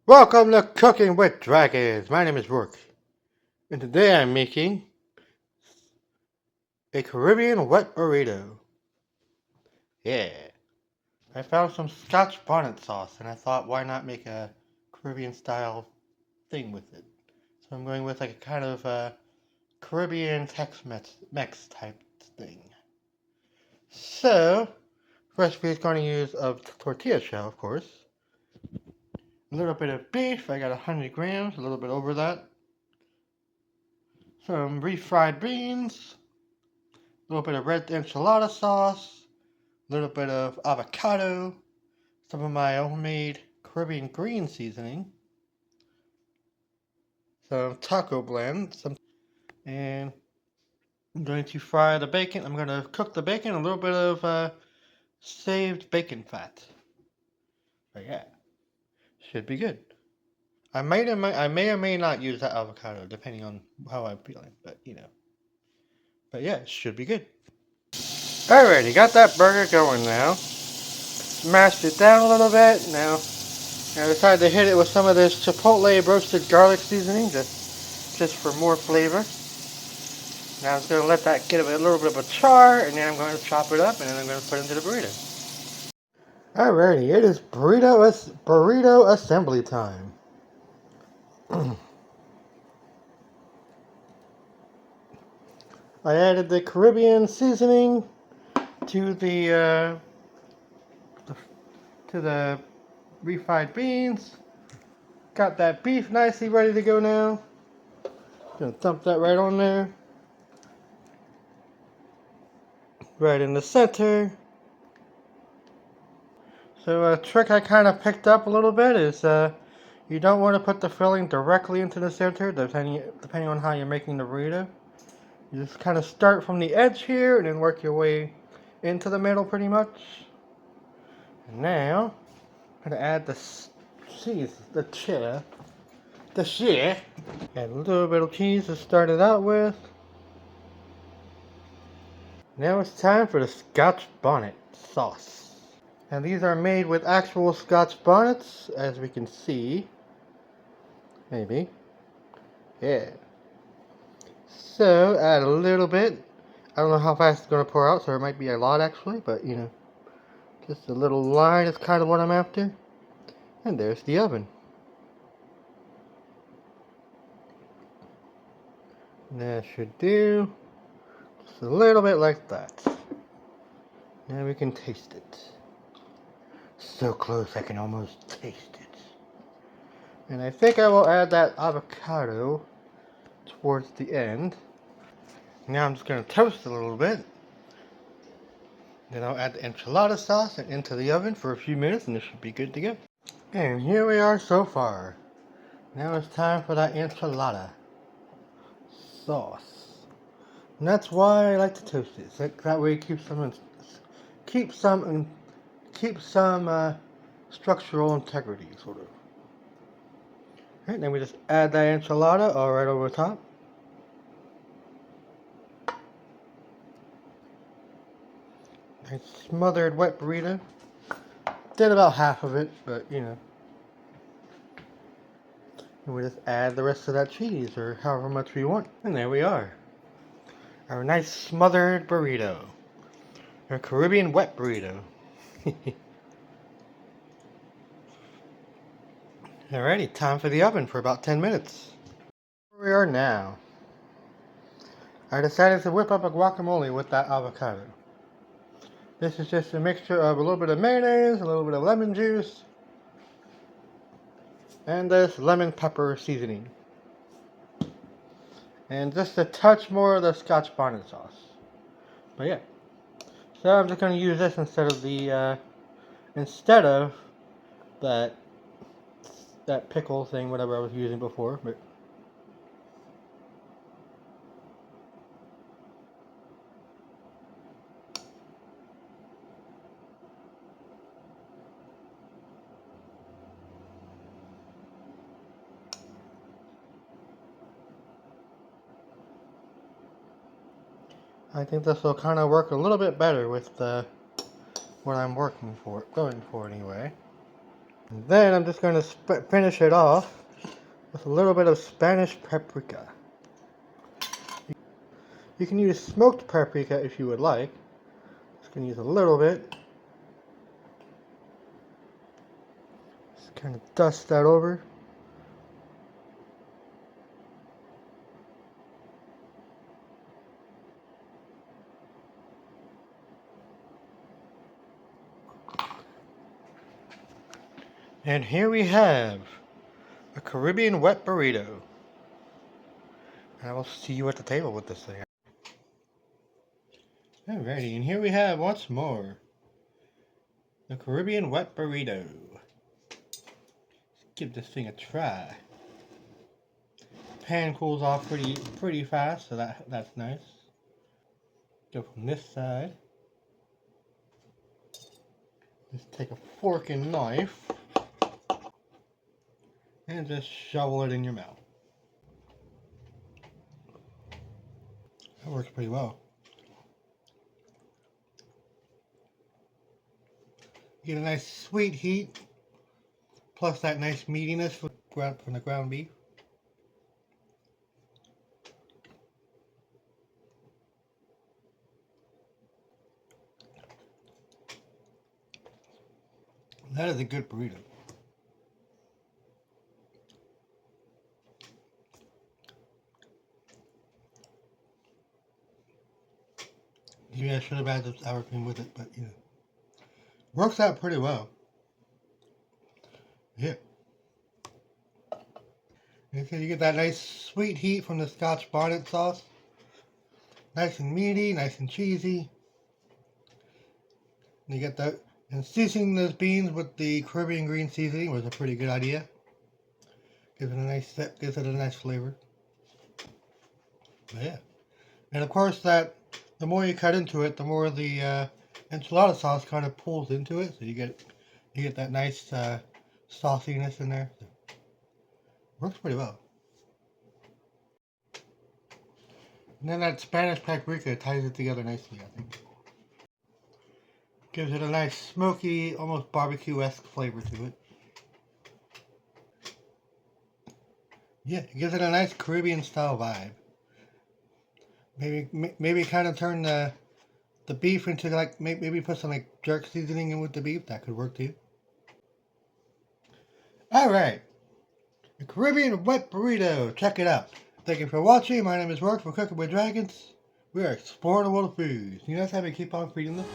Welcome to Cooking with Dragons. My name is Rourke, and today I'm making a Caribbean wet burrito. Yeah, I found some Scotch Bonnet sauce, and I thought, why not make a Caribbean style thing with it? So I'm going with like a kind of Caribbean Tex-Mex type thing. So, recipe is going to use a tortilla shell, of course. A little bit of beef. I got 100 grams, a little bit over that. Some refried beans. A little bit of red enchilada sauce, a little bit of avocado, some of my homemade Caribbean green seasoning, some taco blend, and I'm going to fry the bacon. I'm going to cook the bacon, a little bit of saved bacon fat. But yeah, should be good. I may or may not use that avocado depending on how I'm feeling, but you know. But yeah, it should be good. Alrighty, got that burger going now. Smashed it down a little bit. Now I decided to hit it with some of this Chipotle Roasted garlic seasoning just for more flavor. Now I'm just going to let that get a little bit of a char, and then I'm going to chop it up, and then I'm going to put it into the burrito. Alrighty, it is burrito assembly time. I added the Caribbean seasoning to the refried beans. Got that beef nicely ready to go now. Gonna dump that right on there. Right in the center. So a trick I kind of picked up a little bit is you don't want to put the filling directly into the center, depending on how you're making the burrito. You just kind of start from the edge here and then work your way into the middle pretty much. And now I'm going to add the cheese, the cheddar. Add a little bit of cheese to start it out with. Now it's time for the Scotch Bonnet sauce. And these are made with actual Scotch bonnets, as we can see. Maybe. Yeah. So, add a little bit. I don't know how fast it's going to pour out, so it might be a lot actually, but you know. Just a little line is kind of what I'm after. And there's the oven. That should do. Just a little bit like that. Now we can taste it. So close I can almost taste it. And I think I will add that avocado towards the end. Now I'm just going to toast a little bit. Then I'll add the enchilada sauce and into the oven for a few minutes, and it should be good to go. And here we are so far. Now it's time for that enchilada sauce. And that's why I like to toast it. So that way it keeps some structural integrity, sort of. Alright, then we just add that enchilada all right over the top. Nice smothered wet burrito. Did about half of it, but you know. And we just add the rest of that cheese, or however much we want. And there we are. Our nice smothered burrito. Our Caribbean wet burrito. Alrighty, time for the oven for about 10 minutes. Here we are now. I decided to whip up a guacamole with that avocado. This is just a mixture of a little bit of mayonnaise, a little bit of lemon juice, and this lemon pepper seasoning. And just a touch more of the Scotch Bonnet sauce. But yeah. So I'm just going to use this instead of that pickle thing, whatever I was using before. But I think this will kind of work a little bit better with what I'm going for anyway. And then I'm just going to finish it off with a little bit of Spanish paprika. You can use smoked paprika if you would like. Just going to use a little bit. Just kind of dust that over. And here we have a Caribbean wet burrito. And I will see you at the table with this thing. Alrighty, and here we have once more the Caribbean wet burrito. Let's give this thing a try. Pan cools off pretty fast, so that's nice. Go from this side. Just take a fork and knife and just shovel it in your mouth. That works pretty well. You get a nice sweet heat, plus that nice meatiness from the ground beef. That is a good burrito. Yeah, I should have added sour cream with it, but you know, works out pretty well. Yeah. Okay, you get that nice sweet heat from the Scotch Bonnet sauce. Nice and meaty, nice and cheesy. You get that, and seasoning those beans with the Caribbean green seasoning was a pretty good idea. Gives it a nice flavor. But yeah, and of course the more you cut into it, the more the enchilada sauce kind of pulls into it, so you get that nice sauciness in there. So, works pretty well. And then that Spanish paprika ties it together nicely, I think. Gives it a nice smoky, almost barbecue-esque flavor to it. Yeah, it gives it a nice Caribbean style vibe. Maybe kind of turn the beef into like, maybe put some like jerk seasoning in with the beef. That could work too. Alright, the Caribbean wet burrito. Check it out. Thank you for watching. My name is Mark for Cooking with Dragons. We are exploring the world of foods. You guys have me keep on feeding them.